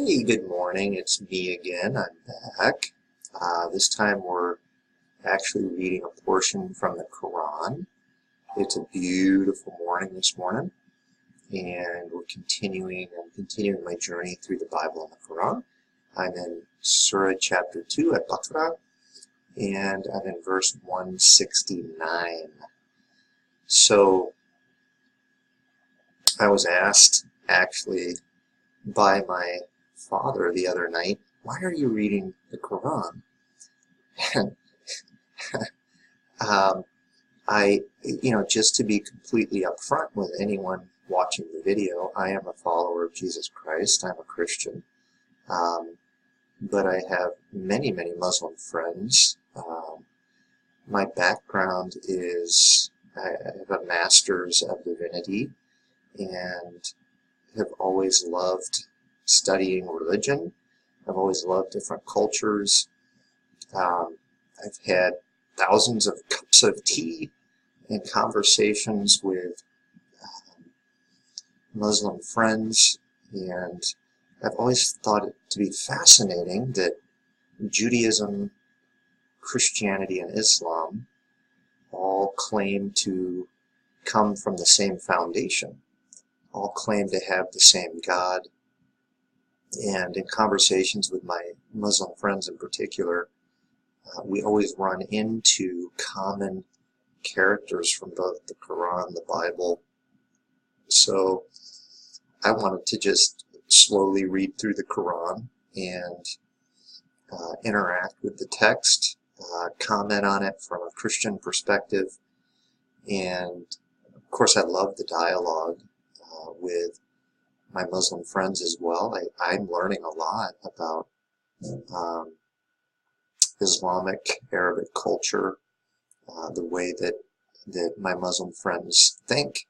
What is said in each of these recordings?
Hey, good morning. It's me again. I'm back. This time we're actually reading a portion from the Quran. It's a beautiful morning this morning, and I'm continuing my journey through the Bible and the Quran. I'm in Surah chapter 2 at Baqarah, and I'm in verse 169. So I was asked actually by my father the other night, why are you reading the Quran? And just to be completely upfront with anyone watching the video, I am a follower of Jesus Christ. I'm a Christian. But I have many Muslim friends. My background is I have a master's of divinity and have always loved studying religion. I've always loved different cultures. I've had thousands of cups of tea and conversations with Muslim friends, and I've always thought it to be fascinating that Judaism, Christianity, and Islam all claim to come from the same foundation, all claim to have the same God. And in conversations with my Muslim friends in particular, we always run into common characters from both the Quran and the Bible. So I wanted to just slowly read through the Quran and interact with the text, comment on it from a Christian perspective, and of course I love the dialogue with my Muslim friends as well. I'm learning a lot about Islamic, Arabic culture, the way that my Muslim friends think,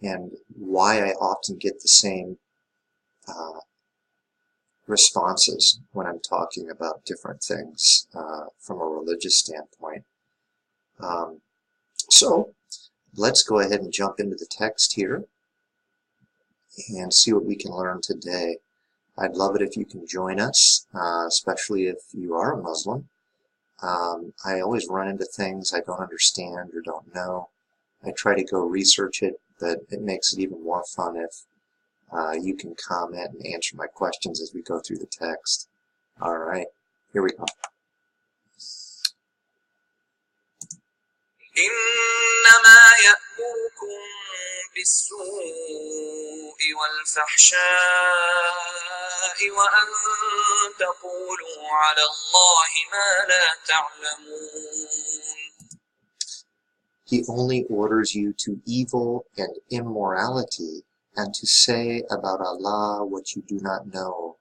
and why I often get the same responses when I'm talking about different things from a religious standpoint. So let's go ahead and jump into the text here and see what we can learn today. I'd love it if you can join us, especially if you are a Muslim. I always run into things I don't understand or don't know. I try to go research it, but it makes it even more fun if you can comment and answer my questions as we go through the text. All right, here we go. إنما يأمركم بالسوء والفحشاء وأن تقولوا على الله ما لا تعلمون. He only orders you to evil and immorality, and to say about Allah what you do not know.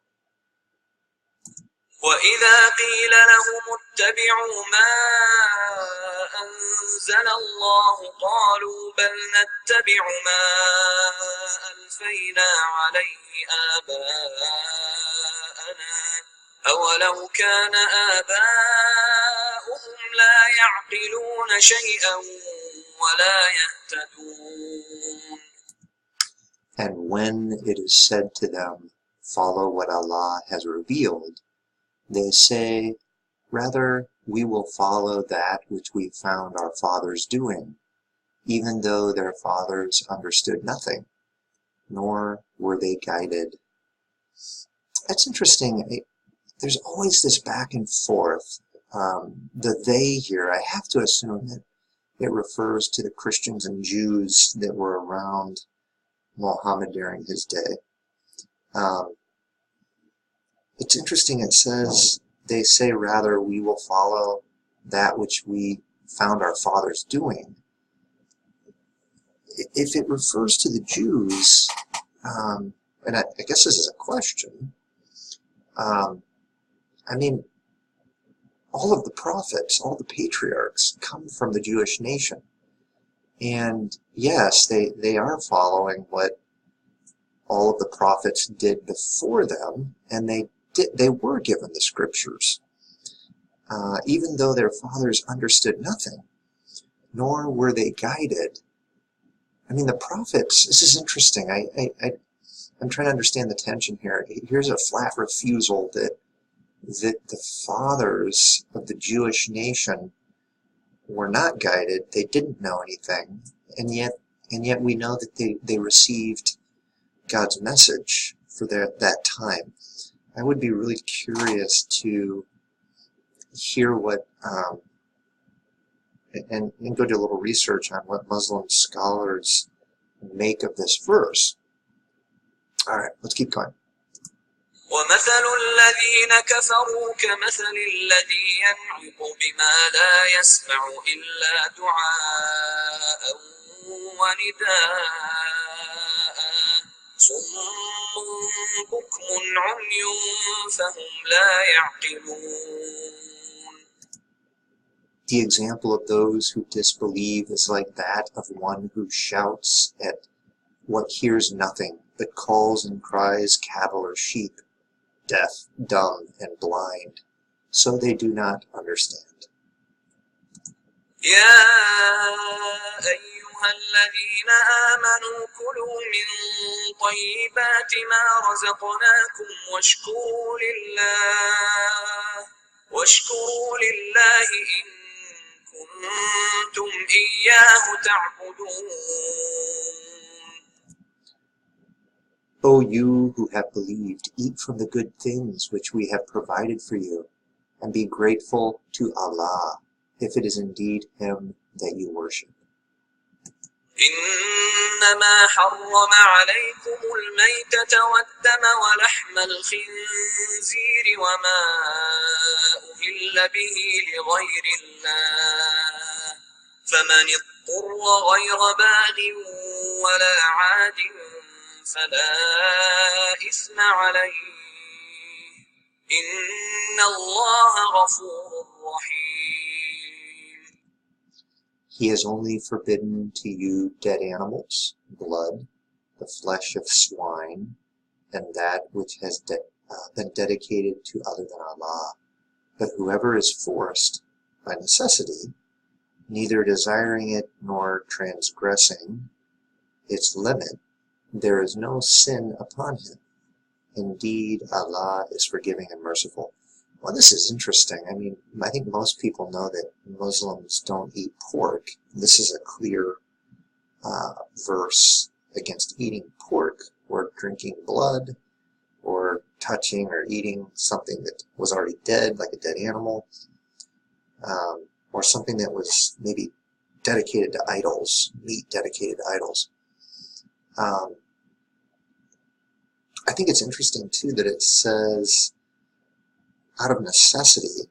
وإذا قيل لهم اتبعوا ما أنزل الله قالوا بل نتبع ما ألفينا عليه آباءنا أولو كان آباؤهم لا يعقلون شيئا ولا يهتدون. And when it is said to them, follow what Allah has revealed, they say, rather, we will follow that which we found our fathers doing, even though their fathers understood nothing, nor were they guided. That's interesting. There's always this back and forth. The they here, I have to assume that it refers to the Christians and Jews that were around Muhammad during his day. It's interesting, it says, they say rather we will follow that which we found our fathers doing. If it refers to the Jews, and I guess this is a question, all of the prophets, all the patriarchs come from the Jewish nation. And yes, they are following what all of the prophets did before them, and they were given the scriptures, even though their fathers understood nothing, nor were they guided. The prophets, this is interesting. I I'm trying to understand the tension here. Here's a flat refusal that the fathers of the Jewish nation were not guided. They didn't know anything, and yet we know that they received God's message for that time. I would be really curious to hear what and go do a little research on what Muslim scholars make of this verse. All right, let's keep going. ومثل الذين كفروا كمثل الذي ينعق بما لا يسمع إلا دعاء ونداء صم بكم عمي فهم لا يعقلون. The example of those who disbelieve is like that of one who shouts at what hears nothing, but calls and cries cattle or sheep, deaf, dumb, and blind, so they do not understand. يا أيها الذين آمنوا كلوا من طيبات ما رزقناكم واشكروا لله إن كنتم إياه تعبدون. O you who have believed, eat from the good things which we have provided for you, and be grateful to Allah, if it is indeed Him that you worship. إنما حرم عليكم الميتة والدم ولحم الخنزير وما أهل به لغير الله فمن اضطر غير باغ ولا عاد فلا إثم عليه إن الله غفور رحيم. He has only forbidden to you dead animals, blood, the flesh of swine, and that which has been dedicated to other than Allah. But whoever is forced by necessity, neither desiring it nor transgressing its limit, there is no sin upon him. Indeed, Allah is forgiving and merciful. Well, this is interesting. I mean, I think most people know that Muslims don't eat pork. This is a clear verse against eating pork or drinking blood or touching or eating something that was already dead, like a dead animal, or something that was maybe dedicated to idols, meat dedicated to idols. I think it's interesting, too, that it says, out of necessity,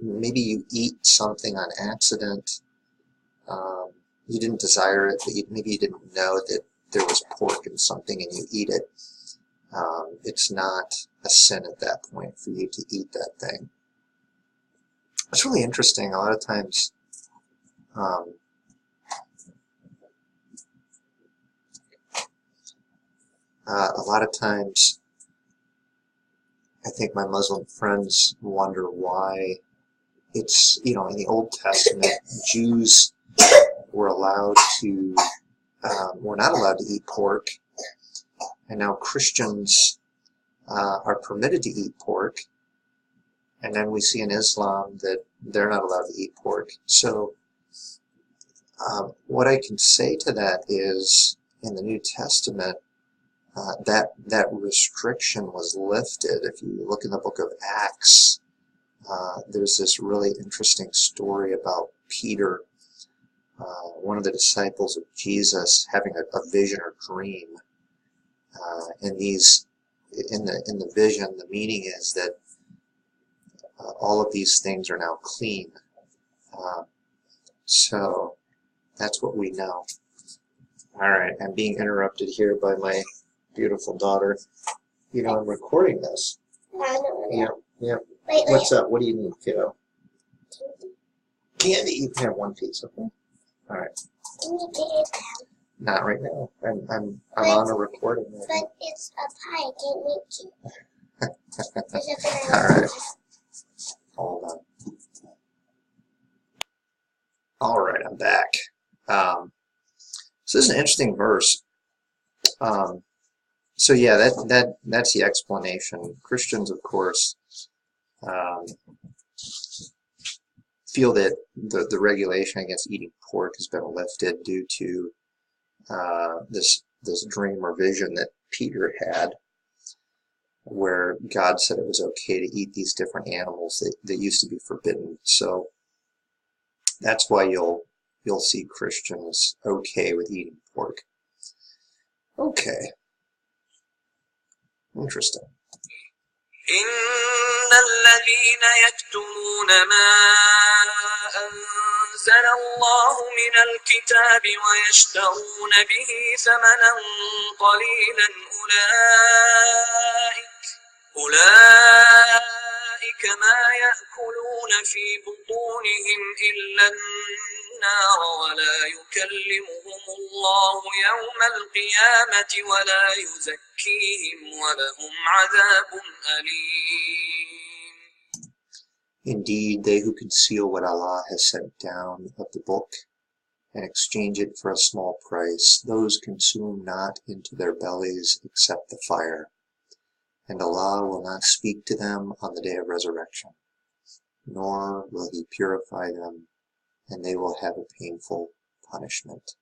maybe you eat something on accident, you didn't desire it, but maybe you didn't know that there was pork in something and you eat it. It's not a sin at that point for you to eat that thing. It's really interesting. A lot of times, I think my Muslim friends wonder why it's, in the Old Testament, Jews were allowed to, were not allowed to eat pork, and now Christians are permitted to eat pork, and then we see in Islam that they're not allowed to eat pork. So what I can say to that is, in the New Testament, that restriction was lifted. If you look in the book of Acts, there's this really interesting story about Peter, one of the disciples of Jesus, having a vision or dream. And in the vision, the meaning is that all of these things are now clean. So that's what we know. All right, I'm being interrupted here by my beautiful daughter. I'm recording this. Yeah. Wait. What's up? What do you need, kiddo? Candy. You can have one piece, okay? All right. Can you get it down? Not right now. I'm on a recording. Right but it's a pie. I can't make it. All right. Hold on. All right, I'm back. So this is an interesting verse. So yeah, that's the explanation. Christians, of course, um, feel that the regulation against eating pork has been lifted due to this dream or vision that Peter had, where God said it was okay to eat these different animals that used to be forbidden. So that's why you'll see Christians okay with eating pork. Okay, interesting. إن الذين يكتمون ما أنزل الله من الكتاب ويشترون به ثمنا قليلا أولئك ما يأكلون في بطونهم إلا النار ولا يكلمهم الله يوم القيامة ولا يزكيهم ولهم عذاب أليم. Indeed, they who conceal what Allah has sent down of the book and exchange it for a small price, those consume not into their bellies except the fire, and Allah will not speak to them on the day of resurrection, nor will He purify them, and they will have a painful punishment.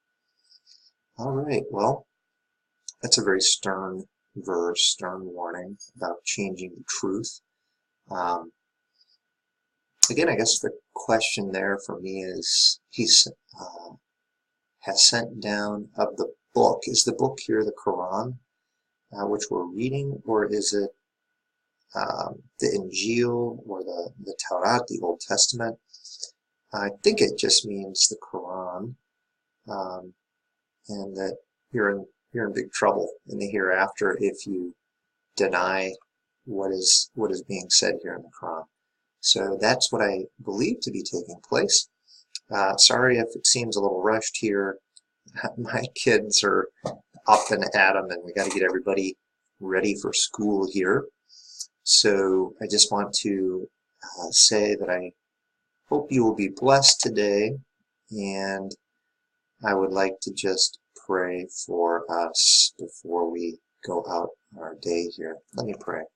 All right, well, that's a very stern verse, stern warning about changing the truth. Again, I guess the question there for me is, He has sent down of the book. Is the book here the Quran, which we're reading, or is it the Injil or the Torah, the Old Testament? I think it just means the Quran, and that you're in big trouble in the hereafter if you deny what is being said here in the Quran. So that's what I believe to be taking place. Sorry if it seems a little rushed here. My kids are up and at 'em, and we got to get everybody ready for school here. So I just want to say that I hope you will be blessed today, and I would like to just pray for us before we go out on our day here. Let me pray.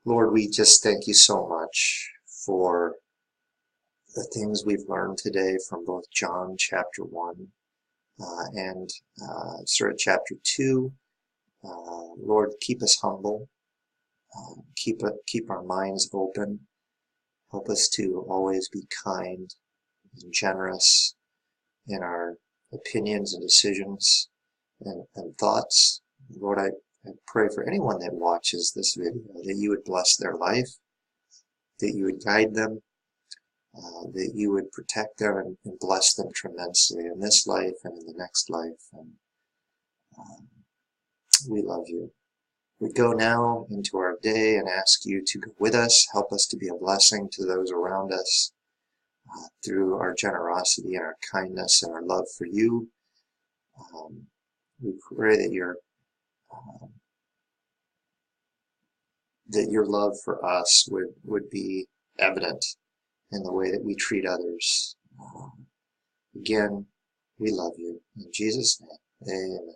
Lord, we just thank you so much for the things we've learned today from both John chapter 1 and Surah chapter 2. Lord, keep us humble. Keep our minds open. Help us to always be kind and generous in our opinions and decisions and thoughts. Lord, I pray for anyone that watches this video that you would bless their life, that you would guide them, that you would protect them and bless them tremendously in this life and in the next life. And we love you. We go now into our day and ask you to go with us, help us to be a blessing to those around us through our generosity and our kindness and our love for you. We pray that your love for us would be evident in the way that we treat others. Again, we love you. In Jesus' name, amen.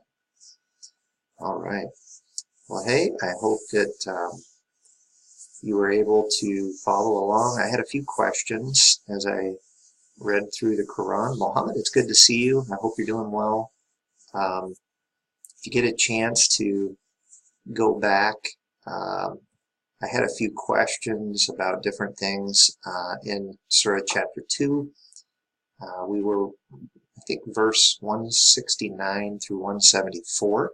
All right. Well, hey, I hope that you were able to follow along. I had a few questions as I read through the Quran. Mohammed, it's good to see you. I hope you're doing well. If you get a chance to go back, I had a few questions about different things in Surah chapter 2. We were, I think, verse 169 through 174.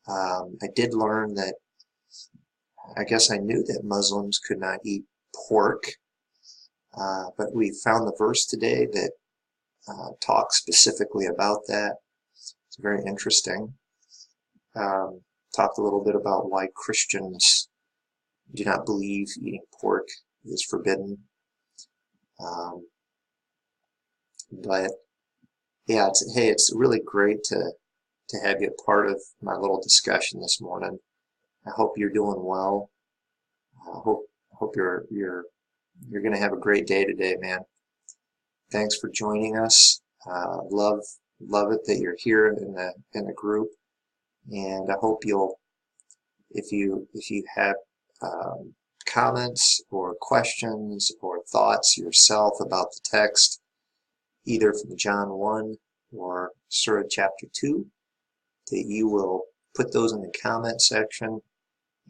I did learn that, I guess I knew that Muslims could not eat pork, but we found the verse today that talks specifically about that. It's very interesting. Talked a little bit about why Christians do not believe eating pork is forbidden. But yeah, it's really great to have you part of my little discussion this morning. I hope you're doing well. I hope you're going to have a great day today, man. Thanks for joining us. Love it that you're here in the group, And I hope you'll, if you have comments or questions or thoughts yourself about the text, either from John 1 or Surah chapter 2, that you will put those in the comment section.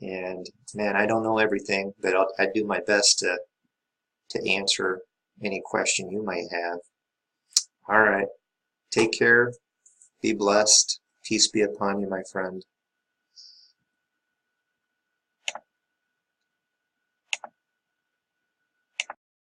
And man, I don't know everything, but I do my best to answer any question you might have. All right, take care, be blessed, peace be upon you, my friend.